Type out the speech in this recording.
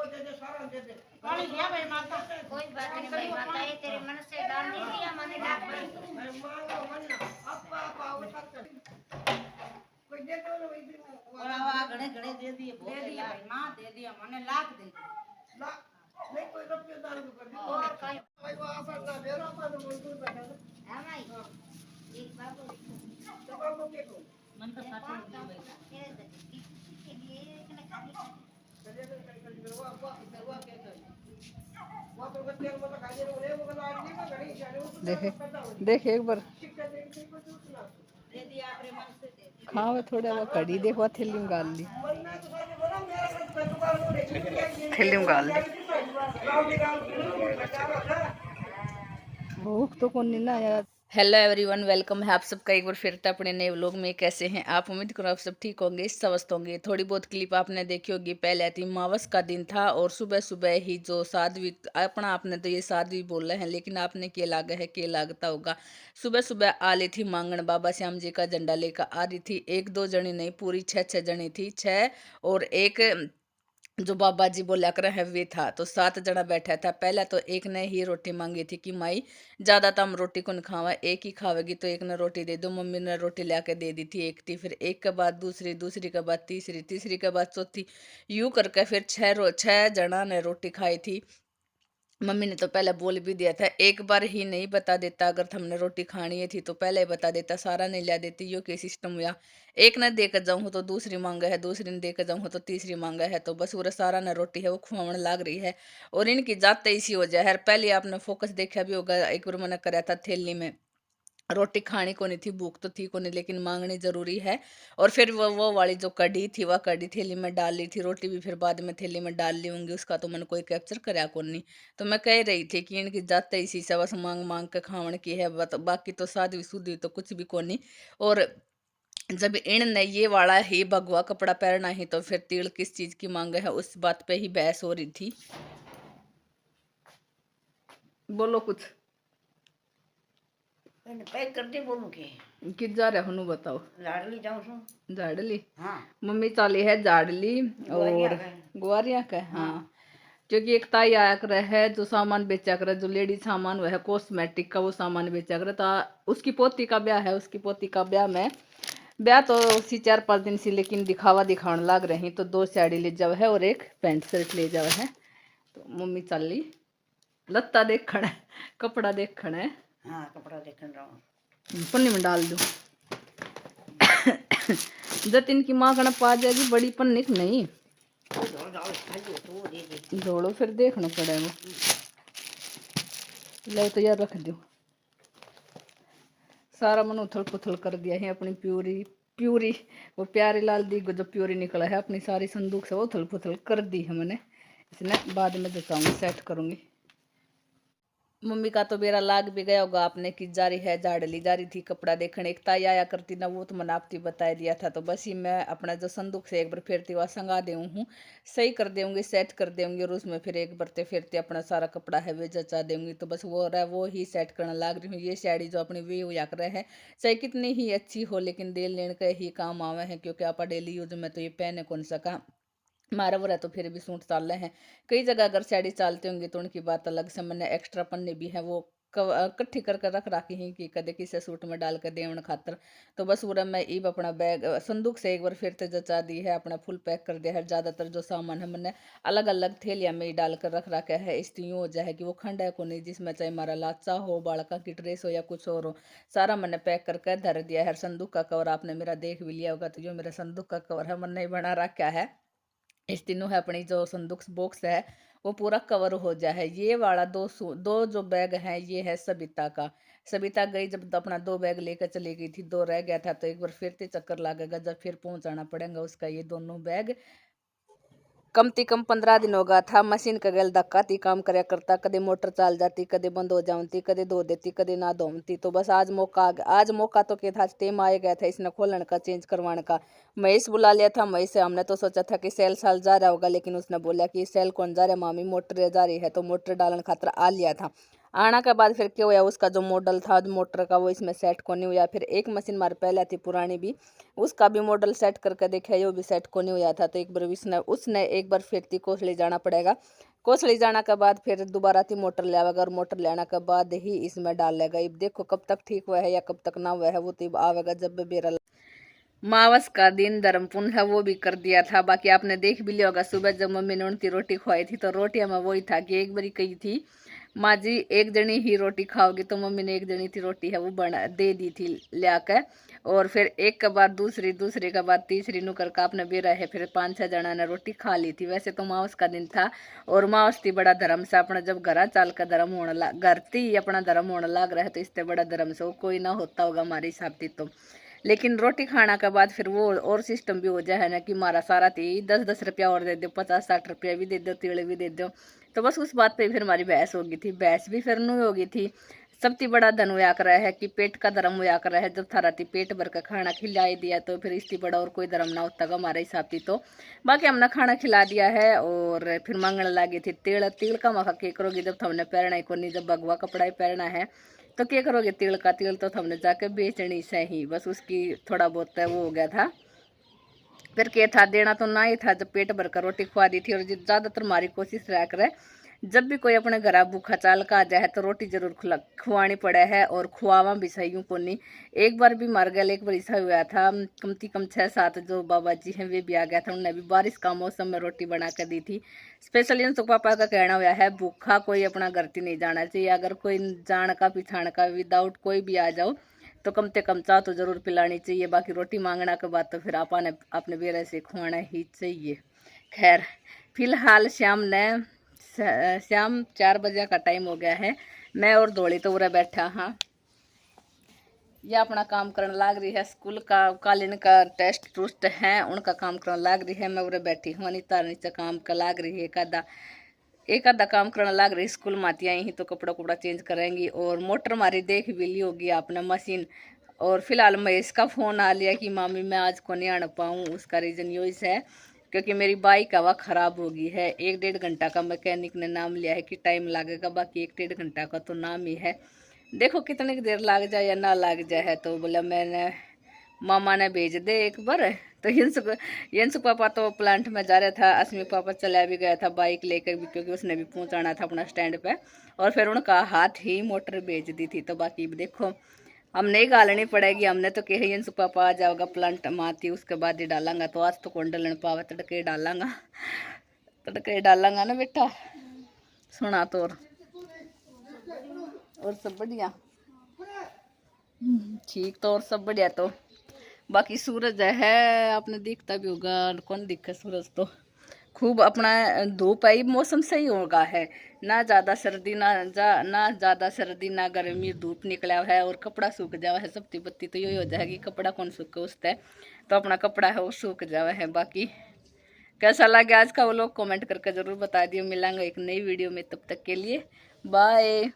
पानी दिया भाई माता, कोई बात नहीं भाई माता, ये तेरे मन से दान दे दिया मैंने लाख भाई। कोई दे दो और घड़े घड़े दे दिए भाई माँ, दे दिया मैंने लाख दे दिया। नहीं कोई रुपये दान कर दिया और कहीं भाई वो आफर ना दे रहा था तो मजदूर बैठा था। हां भाई एक बाबू तो बाबू के को मन तो साथ में दिया भाई तेरे के लिए इतने खाली चलिए कर करवा के वो तो बच्चे को तो खाली रहे वो वाला आदमी का घड़ी शादी देखे एक बार दे दिया अपने मन से दे दिया। खावे थोड़ा वो कड़ी देखो थैली में गाल ली, थैली में गाल ली। भूख तो कौन नहीं ना यार। हेलो एवरीवन, वेलकम है आप सबका एक बार फिर से अपने नए व्लॉग में। कैसे हैं आप? उम्मीद करो आप सब ठीक होंगे, स्वस्थ होंगे। थोड़ी बहुत क्लिप आपने देखी होगी। पहले थी मावस का दिन था और सुबह सुबह ही जो साध्वी, अपना आपने तो ये साध्वी बोल रहे हैं लेकिन आपने के लागा है के लागता होगा। सुबह सुबह आ रही थी मांगण, बाबा श्याम जी का झंडा लेकर आ रही थी। एक दो जनी नहीं, पूरी छह जनी थी, 6 और एक जो बाबा जी बोला कर है वे था, तो 7 जना बैठा था। पहले तो एक ने ही रोटी मांगी थी कि माई ज्यादा तो हम रोटी को नहीं खावा, एक ही खावेगी तो एक ने रोटी दे दो। मम्मी ने रोटी लाके दे दी थी एक थी, फिर एक के बाद दूसरी, दूसरी के बाद तीसरी, तीसरी के बाद चौथी, यूं करके फिर 6 जना ने रोटी खाई थी। मम्मी ने तो पहले बोल भी दिया था, एक बार ही नहीं बता देता, अगर हमने रोटी खानी है थी तो पहले ही बता देता, सारा नहीं ला देती। यो के सिस्टम हुआ, एक ने देकर जाऊँ तो दूसरी मांगा है, दूसरी ने देकर जाऊँ तो तीसरी मांगा है, तो बस वो सारा ने रोटी है वो खुआवन लाग रही है। और इनकी जाते इसी हो जाए। पहले आपने फोकस देखा भी होगा, एक बार मैंने कराया था थैली में रोटी खानी को नहीं थी, भूख तो थी को नहीं, लेकिन मांगनी जरूरी है। और फिर वो वाली जो कड़ी थी वह कड़ी थैली में डाल ली थी, रोटी भी फिर बाद में थैली में डाल ली होंगी, उसका तो मैंने कोई कैप्चर कराया को नहीं। तो मैं कह रही थी कि इनकी जाते इसी से बस मांग मांग के खावन की है, बाकी तो सादी सुधी तो कुछ भी को नहीं। और जब इन ने ये वाला ही भगवा कपड़ा पहनना ही तो फिर तिल किस चीज की मांग है, उस बात पे ही बहस हो रही थी। बोलो कुछ पैक कर दे बोलूं के किस जा रहा हूँ बताओ। लाडली जाऊं सो झाड़ली, हाँ मम्मी चाली है झाड़ली और ग्वारिया का। हाँ, क्योंकि एक ताई आया करे है जो सामान बेचा करे, जो लेडीज सामान वह कॉस्मेटिक का वो सामान बेचा करे, तो उसकी पोती का ब्याह है। उसकी पोती का ब्याह में ब्याह तो उसी 4-5 दिन से, लेकिन दिखावा दिखाने लग रही, तो 2 साड़ी ले जाओ है और एक पैंट शर्ट ले जाओ है। तो मम्मी चली लत्ता देखण है, कपड़ा देखण है। हाँ कपड़ा देखने रहा पन्नी में डाल दो। जतिन की माँ कना पा जाएगी बड़ी पन्नी नहीं जोड़ो, फिर देखना पड़ेगा। ले तो यार रख दो। सारा मन उथल पुथल कर दिया है अपनी प्यूरी प्यूरी, वो प्यारे लाल दी जो प्यूरी निकला है अपनी सारी संदूक से वो उथल पुथल कर दी है मैंने। इसने बाद में जचाऊंगी, सेट करूंगी। मम्मी का तो बेरा लाग भी गया होगा आपने कि जारी है, झाड़ली जा रही थी कपड़ा देखने। एक ताई आया करती ना, वो तो मैंने आपकी बता दिया था। तो बस ही मैं अपना जो संदूक से एक बार फिरती हुआ संगा दे हूँ, सही कर देंगी, सेट कर देंगी, और उसमें फिर एक बार फिरते अपना सारा कपड़ा है वे जचा देंगी। तो बस वो रहा, वो ही सेट करने लाग रही हूँ। ये साड़ी जो अपनी वे हुआ कर है, चाहे कितनी ही अच्छी हो लेकिन देर लेने का ही काम आवे है, क्योंकि आप डेली यूज में तो ये पहने कौन सका। मारा वरा तो फिर भी सूट चाल रहे हैं। कई जगह अगर साड़ी चालते होंगे तो उनकी बात अलग से। मैंने एक्स्ट्रा पन्ने भी है वो इकट्ठी करके रख रखी हैं कि कदे किसी सूट में डाल कर देवन खातर। तो बस पूरा मैं ईब अपना बैग संदूक से एक बार फिर से जचा दी है, अपना फुल पैक कर दिया है। ज़्यादातर जो सामान है मैंने अलग अलग थैलियाँ में ही डाल कर रख रखा है। इस यूँ हो जाए कि वो खंड है को नहीं, जिसमें चाहे हमारा लाचा हो, बालका की ड्रेस हो या कुछ और हो, सारा मैंने पैक करके धर दिया है। संदूक का कवर आपने मेरा देख भी लिया होगा, तो जो मेरा संदूक का कवर है मैंने बना रखा है। इस तीनों है अपनी जो संदूक बॉक्स है वो पूरा कवर हो जाए। ये वाला दो जो बैग है ये है सबिता का। सबिता गई जब अपना 2 बैग लेकर चली गई थी, 2 रह गया था, तो एक बार फिर से चक्कर लागेगा जब फिर पहुंचाना पड़ेगा उसका ये दोनों बैग। कम से कम 15 दिन होगा था मशीन का गल धक्का ती काम करया करता, कदे मोटर चाल जाती, कदे बंद हो जाती, कदे धो देती, कदे ना धोती। तो बस आज मौका आ गया। आज मौका तो क्या था, टेम आ गया था इसने खोलने का, चेंज करवाने का। महेश बुला लिया था। महेश से हमने तो सोचा था कि सेल साल जा रहा होगा, लेकिन उसने बोला कि सेल कौन जा रहा है मामी, मोटर जा रही है, तो मोटर डालने खातर आ लिया था। आना के बाद फिर क्या हुआ, उसका जो मॉडल था मोटर का वो इसमें सेट को नहीं हुआ। फिर एक मशीन हमारे पहले थी पुरानी भी, उसका भी मॉडल सेट करके देखा, वो भी सेट को नहीं हुआ था। तो एक बार उसने एक बार फिर थी कोसली जाना पड़ेगा। कोसली जाना के बाद फिर दोबारा थी मोटर ले आवेगा, और मोटर ले आने के बाद ही इसमें डालेगा। अब देखो कब तक ठीक हुआ है या कब तक ना हुआ है, वो तो आवेगा जब बेरा। मावस का दिन धर्म पुण्य है, वो भी कर दिया था। बाकी आपने देख भी लिया होगा, सुबह जब मम्मी ने उनकी रोटी खुआई थी तो रोटियां में वही था कि एक बारी कही थी माँ जी एक जनी ही रोटी खाओगी, तो मम्मी ने एक जनी थी रोटी है वो बना दे दी थी लिया कर। और फिर एक के बाद दूसरी, दूसरी के बाद तीसरी नु करके आपने बेरा है फिर 5-6 जना ने रोटी खा ली थी। वैसे तो मावस का दिन था, और मावस थी बड़ा धर्म से अपना जब घर चाल का धर्म होने लग, घर ही अपना धर्म होने लग रहा है, तो इससे बड़ा धर्म से वो कोई ना होता होगा हमारे हिसाब से। तो लेकिन रोटी खाना के बाद फिर वो और सिस्टम भी हो जाए है ना कि हमारा सारा थी 10-10 रुपया और दे दो, 50-60 रुपया भी दे दो, तिल भी दे दो। तो बस उस बात पे फिर हमारी बहस हो गई थी। बहस भी फिर नहीं होगी थी। सबसे बड़ा धन हुआ कर रहा है कि पेट का धर्म हुआ कर रहा है। जब थारा थी पेट भर का खाना खिलाई दिया तो फिर इससे बड़ा और कोई धर्म ना होता हमारे हिसाब से। तो बाकी हमने खाना खिला दिया है, और फिर मांगने लगी थी तिल। तिल का मखा के करोगी जब हमने पहनना ही को नहीं, जब भगवा कपड़ा ही पहनना है तो क्या करोगे तिल का। तिल तो हमने जाके बेचनी से ही, बस उसकी थोड़ा बहुत वो हो गया था। फिर क्या था, देना तो ना ही था जब पेट भर कर रोटी खुआ दी थी। और ज़्यादातर हमारी कोशिश रह करे जब भी कोई अपने घर भूखा चाल का आ जाए तो रोटी जरूर खुआनी पड़े है, और खुआवा भी सही यूँ को नहीं। एक बार भी मर गया, एक बार ऐसा हुआ था कम से कम 6-7 जो बाबा जी हैं वे भी आ गया था, उन्होंने भी बारिश का मौसम में रोटी बना कर दी थी। स्पेशली उन पापा का कहना हुआ है भूखा कोई अपना घर नहीं जाना चाहिए। अगर कोई जान का पिछाण का विदाउट कोई भी आ जाओ तो कम से कम चाह तो जरूर पिलानी चाहिए। बाकी रोटी मांगना के बाद तो फिर आपने अपने बेरे से खुआना ही चाहिए। खैर फिलहाल शाम 4 बजे का टाइम हो गया है। मैं और धोली तो उरे बैठा हाँ, यह अपना काम करने लाग रही है। स्कूल का कालीन का टेस्ट टूस्ट है, उनका काम करने लाग रही है। मैं उरे बैठी हूँ, अनिता नीचे काम का लाग रही है, एक आधा काम करने लाग रही। स्कूल में आती आई ही तो कपड़ा कुपड़ा चेंज करेंगी। और मोटर हमारी देख भी ली होगी आपने मशीन। और फिलहाल महेश का फ़ोन आ लिया कि मामी मैं आज को नहीं आना पाऊँ। उसका रीज़न यही है क्योंकि मेरी बाइक हवा ख़राब हो गई है। 1-1.5 घंटा का मैकेनिक ने नाम लिया है कि टाइम लगेगा, बाकी 1-1.5 घंटा का तो नाम ही है। देखो कितनी देर लग जाए या ना लग जाए है। तो बोला मैंने मामा ने भेज दे एक बार। तो यंसु पापा तो प्लांट में जा रहा था, असमी पापा चला भी गया था बाइक लेकर भी, क्योंकि उसने भी पहुंचाना था अपना स्टैंड पे। और फिर उनका हाथ ही मोटर भेज दी थी। तो बाकी देखो हमने ही गालनी पड़ेगी। हमने तो कहे यंसु पापा आ जाओगा प्लांट माती, उसके बाद ही डालांगा। तो आज तो कौन डलन पावा, तड़के डालांगा ना बेटा। सुना तो और सब बढ़िया ठीक। तो और सब बढ़िया। तो बाकी सूरज है आपने दिखता भी होगा, कौन दिखे सूरज तो खूब अपना धूप है। मौसम सही होगा है, ना ज़्यादा सर्दी ना ज़्यादा सर्दी ना गर्मी, धूप निकला है और कपड़ा सूख जावा है। सबती बत्ती तो यही हो जाएगी, कपड़ा कौन सूखे उससे, तो अपना कपड़ा है वो सूख जावा है। बाकी कैसा लगे आज का वो लोग कमेंट करके ज़रूर बता दियो। मिलेंगे एक नई वीडियो में, तब तक के लिए बाय।